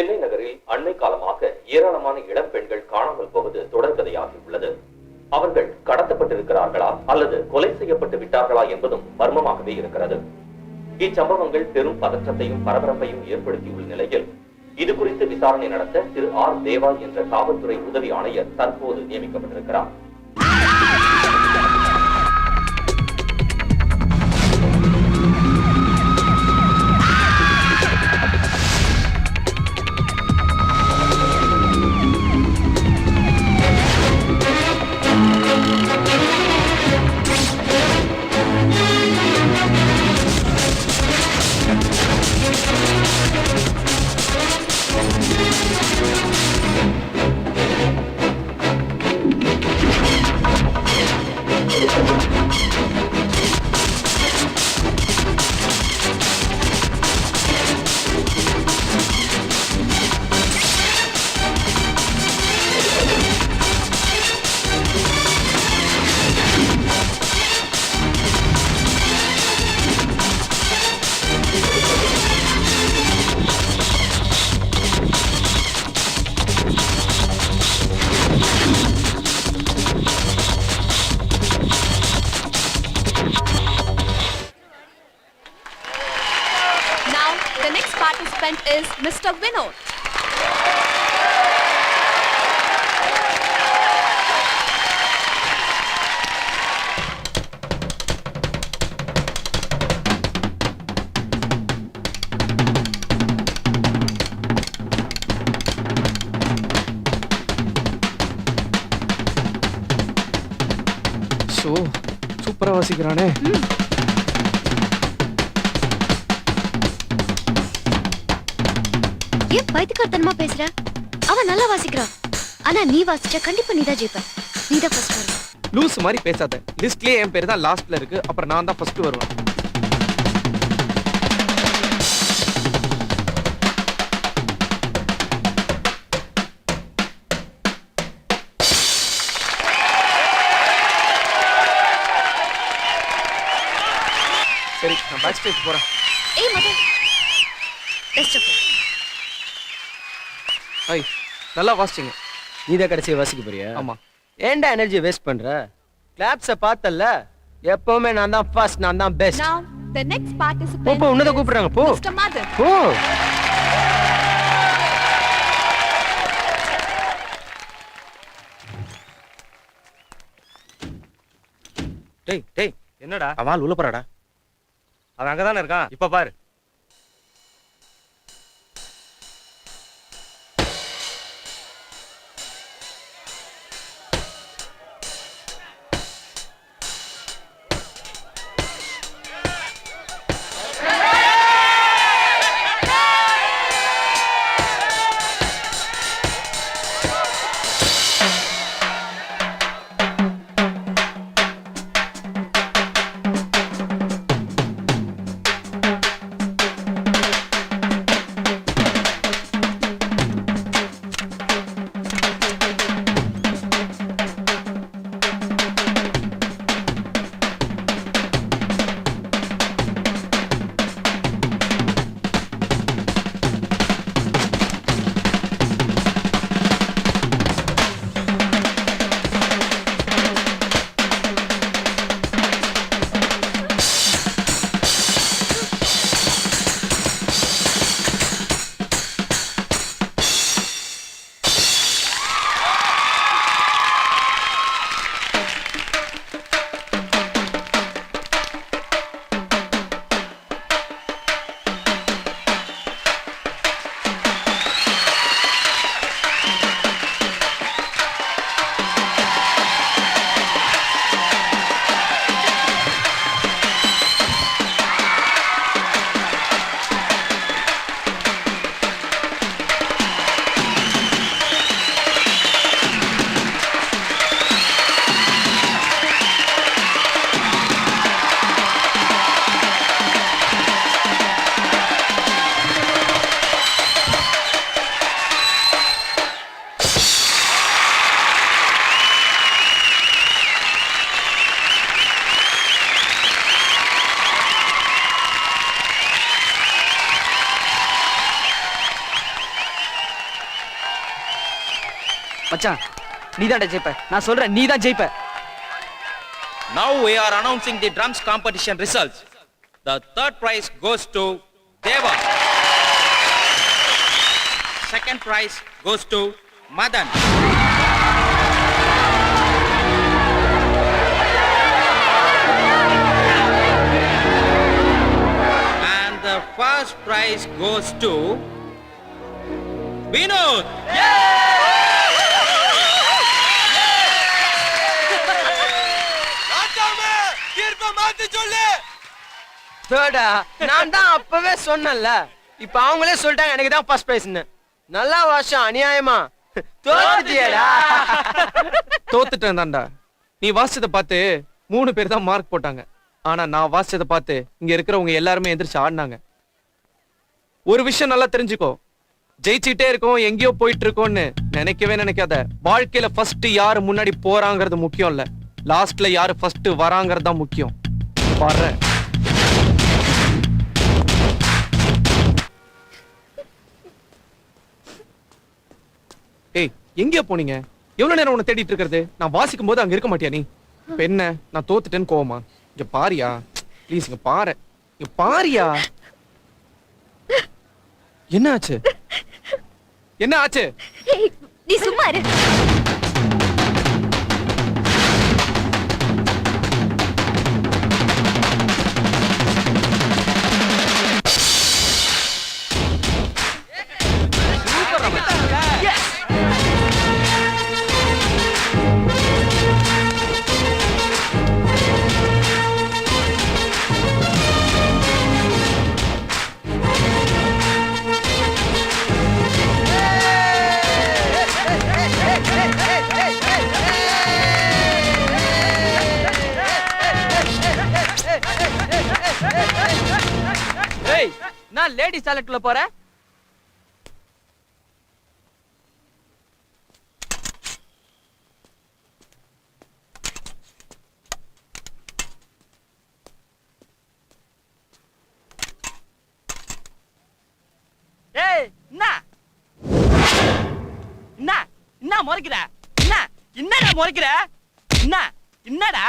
சென்னை நகரில் அண்மை காலமாக ஏராளமான இளம் பெண்கள் காணாமல் போவது தொடர்கதையாகியுள்ளது. அவர்கள் கடத்தப்பட்டிருக்கிறார்களா அல்லது கொலை செய்யப்பட்டு விட்டார்களா என்பதும் மர்மமாகவே இருக்கிறது. இச்சம்பவங்கள் பெரும் பதற்றத்தையும் பரபரப்பையும் ஏற்படுத்தியுள்ள நிலையில் இது குறித்து விசாரணை நடத்த திரு ஆர் தேவா என்ற காவல்துறை உதவி ஆணையர் தற்போது நியமிக்கப்பட்டிருக்கிறார். Participant is Mr. Vinod. So, சூப்பரா வாசிக்கிறானே. ஏன் பைத்தியக்காரத்தனமா பேசுற? அவன் நல்லா வாசிக்கிறான். ஆனா நீ வாசிச்சா கண்டிப்பா நீதான் ஜெயிப்ப. நீதான் ஃபர்ஸ்ட் வருவ. லூஸ் மாதிரி பேசாத. லிஸ்ட்லயே என் பேர் தான் லாஸ்ட்ல இருக்கு. அப்புறம் நான் தான் ஃபர்ஸ்ட் வருவேன். சரி, நான் பேக் ஸ்டேஜ் போறேன். ஏய் மதன். Best of luck. ஐய், நல்லா வாசிச்சீங்க. நீதான் கடைசியை வாசிக்க போறியா? ஆமா. ஏன்டா எனர்ஜி வேஸ்ட் பண்ற? கிளாப்ஸ பார்த்தல்ல, எப்பவுமே நான் தான் ஃபர்ஸ்ட், நான் தான் best. Now the next participant போ உன்னத கூப்பிடுறாங்க போ. Mr. Madan. போ. டேய் டேய் என்னடா? அவன் உள்ள போறாடா. அவன் அங்கதானே இருக்கான். இப்ப பாரு. மச்சான் நீதான்டா ஜெயிப்ப. நான் சொல்றேன் நீதான் ஜெயிப்ப. Now we are announcing the drums competition results. The third prize goes to Deva. Second prize goes to Madan. And the first prize goes to Vinod. தேர்டா நான் தான் அப்பவே சொன்னேன்ல. இப்ப அவங்களே சொல்லிட்டாங்க எனக்கு தான் ஃபர்ஸ்ட் பிரைஸ்னு. நல்லா வாசம் அநியாயமா தோத்துட்டியடா. தோத்துட்டேன் தான்டா. நீ வாசிச்சதை பார்த்து 3 பேர் தான் மார்க் போட்டாங்க. ஆனா நான் வாசிச்சதை பார்த்து இங்க இருக்கிறவங்க எல்லாருமே எந்திரிச்சு ஆடினாங்க. ஒரு விஷயம் நல்லா தெரிஞ்சுக்கோ, ஜெயிச்சுட்டே இருக்கோம் எங்கேயோ போயிட்டு இருக்கோம்னு நினைக்கவே நினைக்காத. வாழ்க்கையில ஃபர்ஸ்ட் யாரு முன்னாடி போறாங்கிறது முக்கியம் இல்ல, லாஸ்ட்ல யாரு ஃபர்ஸ்ட் வராங்கிறது தான் முக்கியம். வர்ற ஏய் எங்கேயா போனீங்க? எவ்வளவு நேரம் உன்னை தேடிட்டு இருக்கிறது? நான் வாசிக்கும் போது அங்க இருக்க மாட்டியா நீ? இப்ப என்ன நான் தோத்துட்டேன்னு கோவமா? இங்க பாரியா ப்ளீஸ், இங்க பாரு, இங்க பாரியா. என்ன ஆச்சு? என்ன ஆச்சு? ஏய், நீ சும்மா இரு. ஏய் நான் லேடிஸ் டாய்லெட்ல போறேன். ஏய் என்ன என்ன என்ன முறைக்கிற? என்ன என்னடா முறைக்கிற? என்ன என்னடா?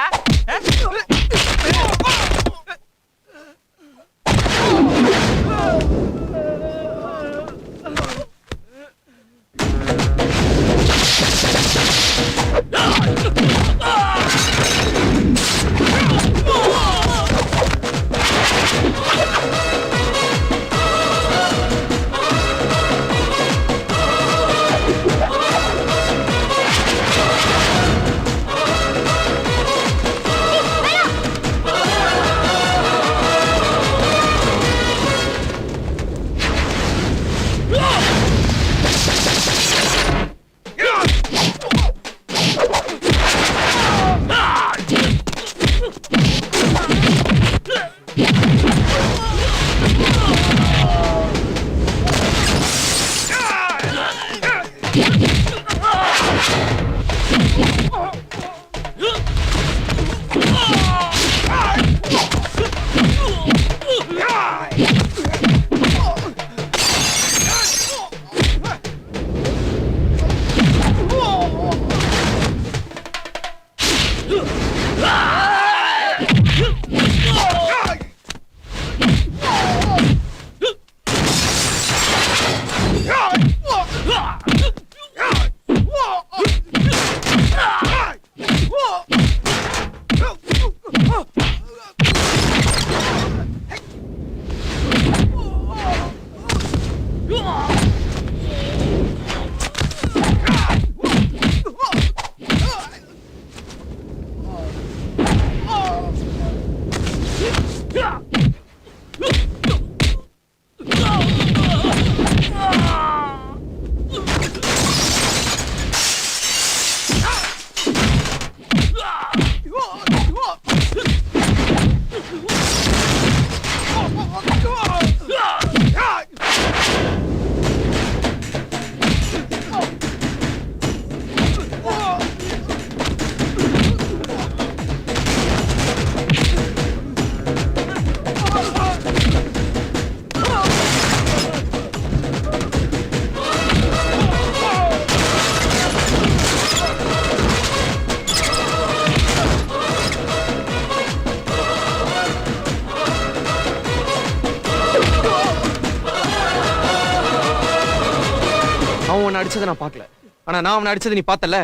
அடிச்சதை நான் பார்க்கல, ஆனா நான் அவனை அடிச்சதை நீ பார்த்தல,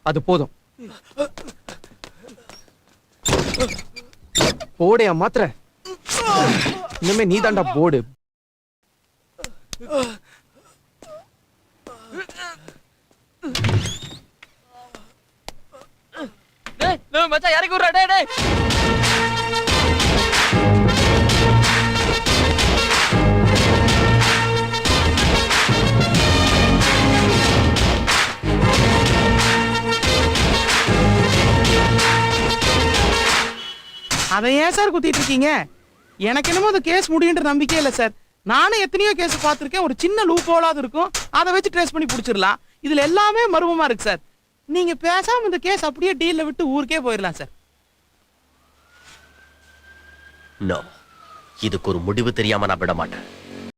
அது போதும். போடையா மாத்திர, இனிமே நீ தாண்டா போடு. மச்சான் இறக்கி விடுறா. டேய் டேய் அதை ஏன் சார் குத்திட்டு இருக்கீங்க? எனக்கு என்னமோ அந்த கேஸ் முடியுன்ற நம்பிக்கையே இல்லை சார். நானும் எத்தனையோ கேஸ் பார்த்துருக்கேன். ஒரு சின்ன லூப் ஹோலாவது இருக்கும், அதை வச்சு ட்ரேஸ் பண்ணி பிடிச்சிடலாம். இதுல எல்லாமே மர்மமா இருக்கு சார். நீங்க பேசாம இந்த கேஸ் அப்படியே டீல்ல விட்டு ஊருக்கே போயிடலாம் சார். நோ, இதுக்கு ஒரு முடிவு தெரியாம நான் விட மாட்டேன்.